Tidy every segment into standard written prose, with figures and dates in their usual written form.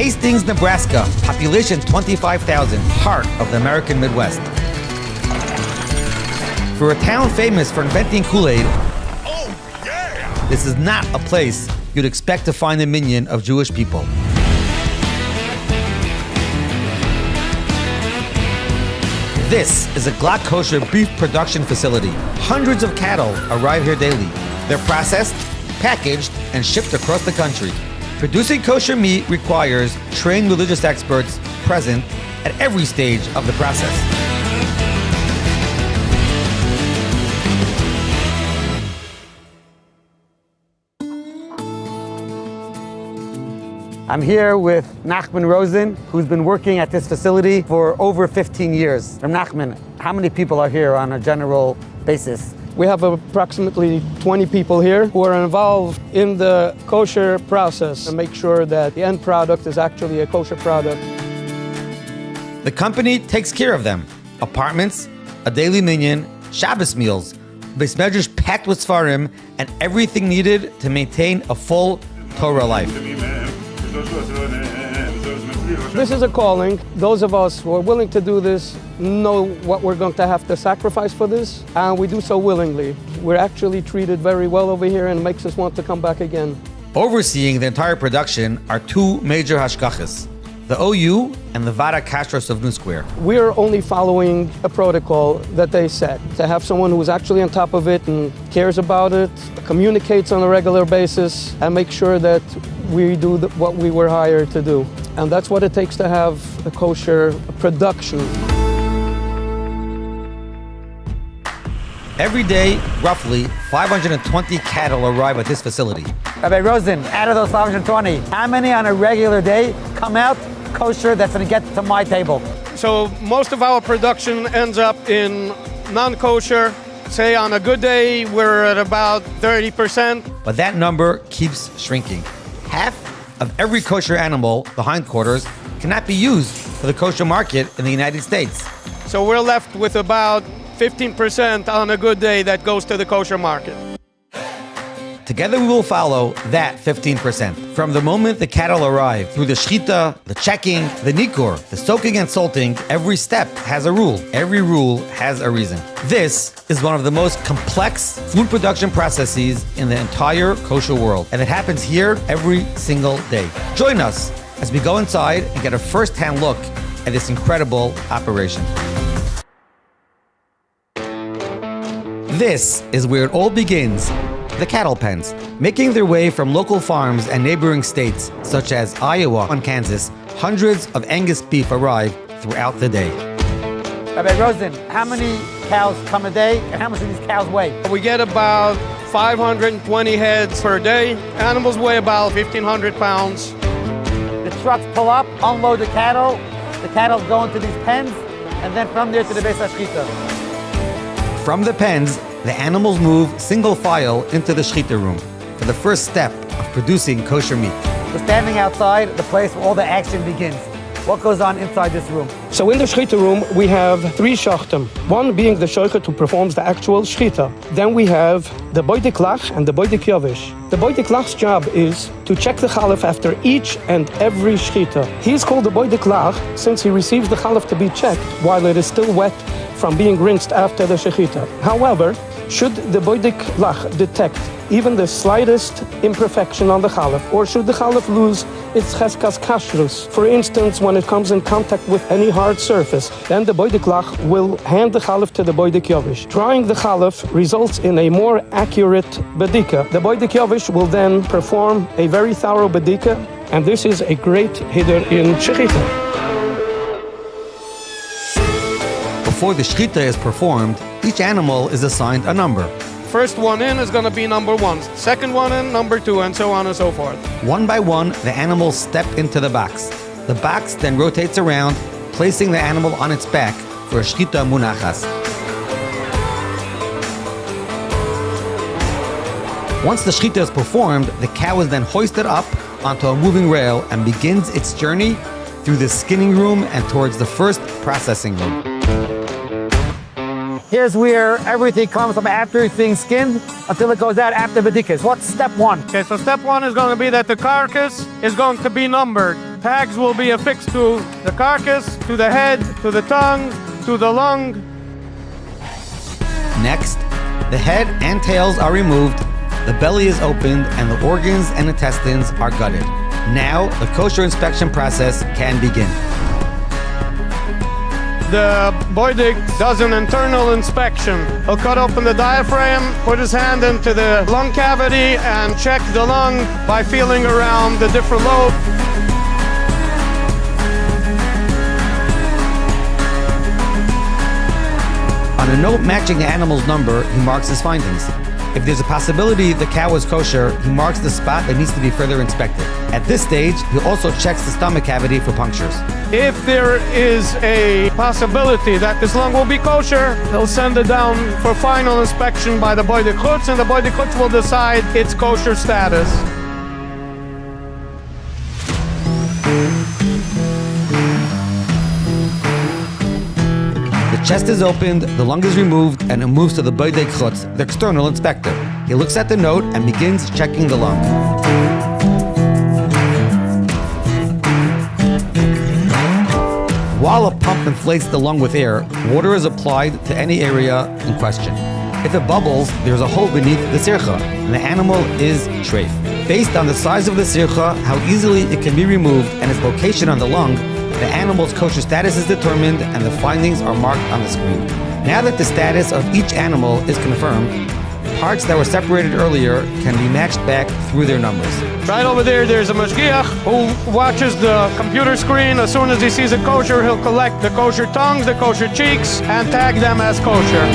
Hastings, Nebraska, population 25,000, heart of the American Midwest. For a town famous for inventing Kool-Aid, this is not a place you'd expect to find a minion of Jewish people. This is a Glatt Kosher beef production facility. Hundreds of cattle arrive here daily. They're processed, packaged, and shipped across the country. Producing kosher meat requires trained religious experts present at every stage of the process. I'm here with Nachman Rosen, who's been working at this facility for over 15 years. Rabbi Nachman, how many people are here on a general basis? We have approximately 20 people here who are involved in the kosher process to make sure that the end product is actually a kosher product. The company takes care of them. Apartments, a daily minyan, Shabbos meals, Beis Medrash packed with Sfarim, and everything needed to maintain a full Torah life. This is a calling. Those of us who are willing to do this know what we're going to have to sacrifice for this, and we do so willingly. We're actually treated very well over here, and it makes us want to come back again. Overseeing the entire production are two major hashgachas, the OU and the Vada Kastros of New Square. We're only following a protocol that they set. To have someone who's actually on top of it and cares about it, communicates on a regular basis, and make sure that we do what we were hired to do. And that's what it takes to have a kosher production. Every day, roughly 520 cattle arrive at this facility. Rabbi Rosen, out of those 520, how many on a regular day come out kosher that's going to get to my table? So most of our production ends up in non-kosher. Say on a good day, we're at about 30%. But that number keeps shrinking. Half of every kosher animal, the hindquarters, cannot be used for the kosher market in the United States. So we're left with about 15% on a good day that goes to the kosher market. Together we will follow that 15%. From the moment the cattle arrive, through the shechita, the checking, the Nikkur, the soaking and salting, every step has a rule. Every rule has a reason. This is one of the most complex food production processes in the entire kosher world. And it happens here every single day. Join us as we go inside and get a first-hand look at this incredible operation. This is where it all begins. The cattle pens, making their way from local farms and neighboring states such as Iowa and Kansas. Hundreds of Angus beef arrive throughout the day. Rabbi Rosen, how many cows come a day, and how much do these cows weigh? We get about 520 heads per day. Animals weigh about 1,500 pounds. The trucks pull up, unload the cattle go into these pens, and then from there to the Beis HaShechita. From the pens, the animals move single file into the shechita room for the first step of producing kosher meat. We're standing outside the place where all the action begins. What goes on inside this room? So in the shechita room, we have three shachtim. One being the shochet who performs the actual shechita. Then we have the Bedikos and the Bedikos. The Bedikos's job is to check the chalaf after each and every shechita. He's called the Bedikos since he receives the chalaf to be checked while it is still wet from being rinsed after the shechita. However, should the Bedikos detect even the slightest imperfection on the chalaf, or should the chalaf lose its cheskas kashrus, for instance, when it comes in contact with any hard surface, then the Bedikos will hand the chalaf to the Bedikos. Trying the chalaf results in a more accurate bedika. The Bedikos will then perform a very thorough bedika, and this is a great hider in shechita. Before the shechita is performed, each animal is assigned a number. First one in is going to be number one. Second one in, number two, and so on and so forth. One by one, the animals step into the box. The box then rotates around, placing the animal on its back for a shechita munachas. Once the shechita is performed, the cow is then hoisted up onto a moving rail and begins its journey through the skinning room and towards the first processing room. Here's where everything comes from after it's being skinned until it goes out after Bedikos. What's step one? Okay, so step one is going to be that the carcass is going to be numbered. Tags will be affixed to the carcass, to the head, to the tongue, to the lung. Next, the head and tails are removed, the belly is opened, and the organs and intestines are gutted. Now, the kosher inspection process can begin. The boidik does an internal inspection. He'll cut open the diaphragm, put his hand into the lung cavity, and check the lung by feeling around the different lobes. On a note matching the animal's number, he marks his findings. If there's a possibility the cow is kosher, he marks the spot that needs to be further inspected. At this stage, he also checks the stomach cavity for punctures. If there is a possibility that this lung will be kosher, he'll send it down for final inspection by the Bedikos, and the Bedikos will decide its kosher status. The chest is opened, the lung is removed, and it moves to the Bedikos, the external inspector. He looks at the note and begins checking the lung. While a pump inflates the lung with air, water is applied to any area in question. If it bubbles, there's a hole beneath the sircha, and the animal is treif. Based on the size of the sircha, how easily it can be removed, and its location on the lung, the animal's kosher status is determined and the findings are marked on the screen. Now that the status of each animal is confirmed, parts that were separated earlier can be matched back through their numbers. Right over there, there's a mashgiach who watches the computer screen. As soon as he sees a kosher, he'll collect the kosher tongues, the kosher cheeks, and tag them as kosher.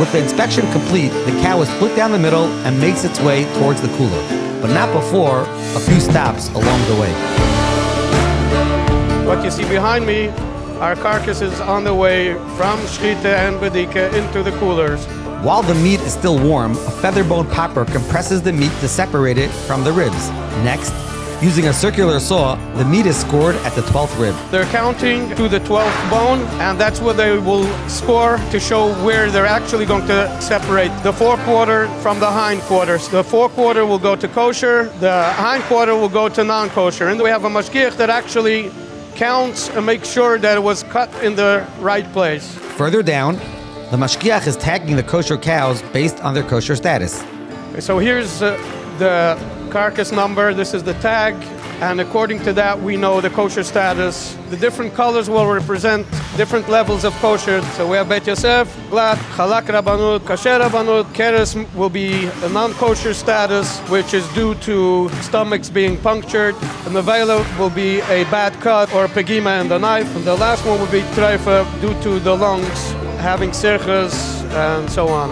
With the inspection complete, the cow is split down the middle and makes its way towards the cooler, but not before a few stops along the way. What you see behind me are carcasses on the way from shechita and bedika into the coolers. While the meat is still warm, a feather bone popper compresses the meat to separate it from the ribs. Next, using a circular saw, the meat is scored at the 12th rib. They're counting to the 12th bone, and that's what they will score to show where they're actually going to separate the forequarter from the hindquarters. The forequarter will go to kosher, the hindquarter will go to non-kosher. And we have a mashgiach that actually counts and makes sure that it was cut in the right place. Further down, the mashgiach is tagging the kosher cows based on their kosher status. So here's the carcass number, this is the tag, and according to that we know the kosher status. The different colors will represent different levels of kosher. So we have Bet Yosef, Glatt, Halak Rabbanut, Kasher Rabbanut. Keres will be a non-kosher status, which is due to stomachs being punctured. And the Vela will be a bad cut or a pegima in the knife. And the last one will be Treifa due to the lungs having sirchas and so on.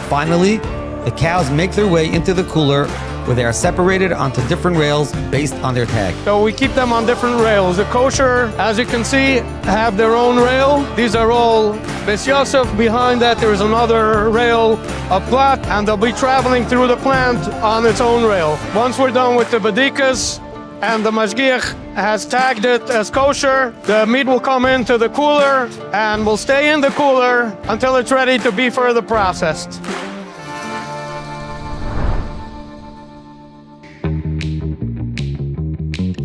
Finally, the cows make their way into the cooler where they are separated onto different rails based on their tag. So we keep them on different rails. The kosher, as you can see, have their own rail. These are all Beis Yosef. Behind that there is another rail of Glatt, and they'll be traveling through the plant on its own rail. Once we're done with the Bedikos and the mashgiach has tagged it as kosher, the meat will come into the cooler and will stay in the cooler until it's ready to be further processed.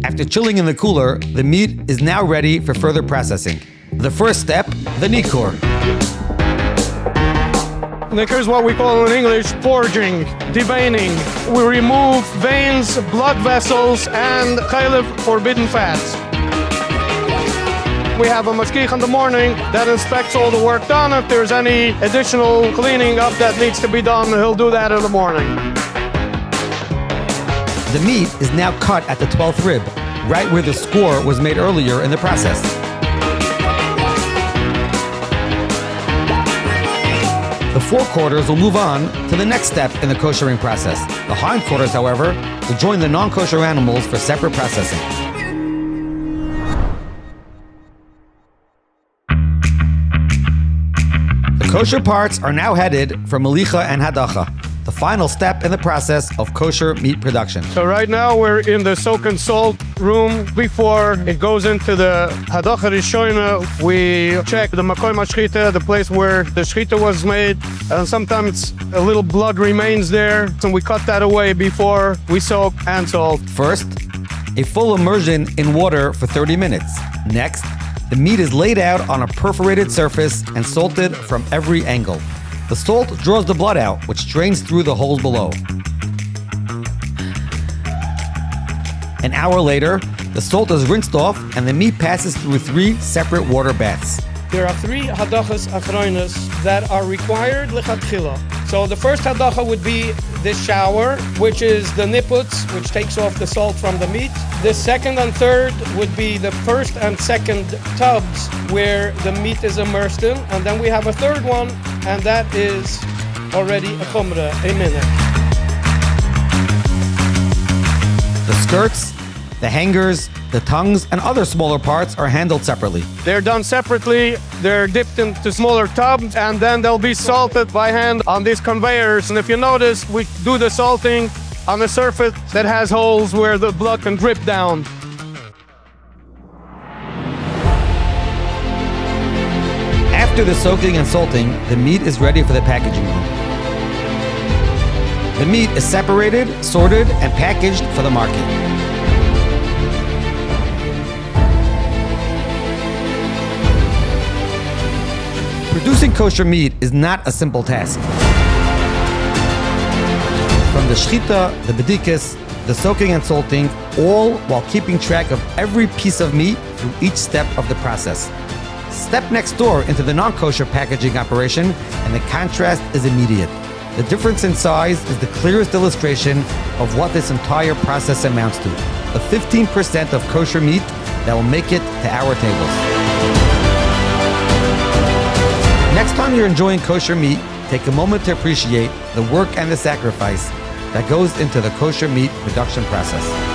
After chilling in the cooler, the meat is now ready for further processing. The first step, the Nikkur. Nikkur is what we call in English forging, deveining. We remove veins, blood vessels, and chaylev, forbidden fats. We have a mashgiach in the morning that inspects all the work done. If there's any additional cleaning up that needs to be done, he'll do that in the morning. The meat is now cut at the 12th rib, right where the score was made earlier in the process. The forequarters will move on to the next step in the koshering process. The hindquarters, however, will join the non-kosher animals for separate processing. The kosher parts are now headed for melicha and hadacha. The final step in the process of kosher meat production. So right now we're in the soak and salt room. Before it goes into the Hadacha Rishona, we check the Makom HaShechita, the place where the shechita was made, and sometimes a little blood remains there, and we cut that away before we soak and salt. First, a full immersion in water for 30 minutes. Next, the meat is laid out on a perforated surface and salted from every angle. The salt draws the blood out, which drains through the holes below. An hour later, the salt is rinsed off and the meat passes through 3 separate water baths. There are 3 hadachas achronos that are required lechatchila. So the first hadacha would be the shower, which is the nipputz, which takes off the salt from the meat. The second and third would be the first and second tubs where the meat is immersed in. And then we have a third one, and that is already a chumrah, a minute. The skirts, the hangers, the tongues, and other smaller parts are handled separately. They're done separately, they're dipped into smaller tubs, and then they'll be salted by hand on these conveyors. And if you notice, we do the salting on a surface that has holes where the blood can drip down. After the soaking and salting, the meat is ready for the packaging room. The meat is separated, sorted, and packaged for the market. Producing kosher meat is not a simple task. From the shechita, the Bedikos, the soaking and salting, all while keeping track of every piece of meat through each step of the process. Step next door into the non-kosher packaging operation, and the contrast is immediate. The difference in size is the clearest illustration of what this entire process amounts to. The 15% of kosher meat that will make it to our tables. Next time you're enjoying kosher meat, take a moment to appreciate the work and the sacrifice that goes into the kosher meat production process.